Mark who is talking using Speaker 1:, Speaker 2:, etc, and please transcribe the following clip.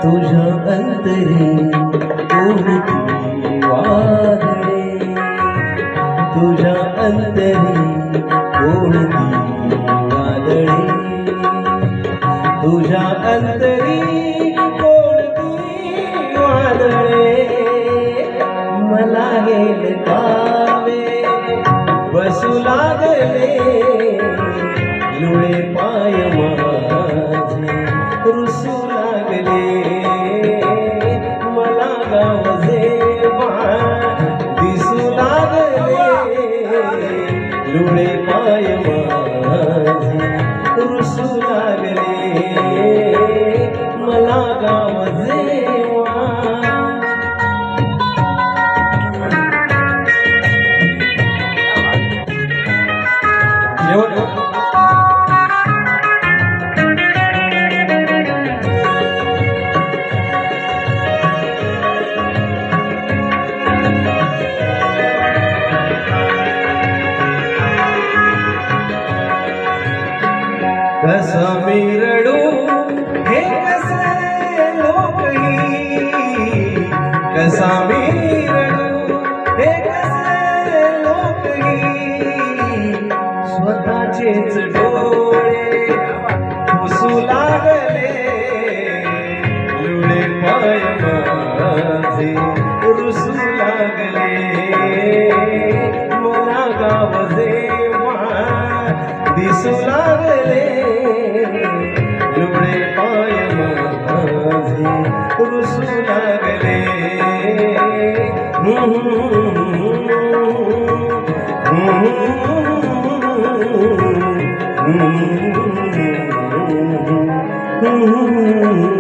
Speaker 1: तुझ्या अंतरी कोणती वादळे, तुझ्या अंतरी कोणती वादळे, तुझ्या अंतरी कोणती वादळे. मला गेले पावे बसू लागले, लुळे पाय माझे रुसू लागले. मला गाव जेव्हा दिसू लागले, लुळे पाय माझे रुसू लागले. मला गाव जेव्हा कसा मी रडू हे कसे लोकही, कसा मी रडू हे कसे लोकही. स्वतःचेच डोळे पुसू लागले, लुळे पाय माझे रुसू लागले. मला गाव जेव्हा दिसू लागले, लुळे पाय माझे रुसू लागले. Mm-hmm.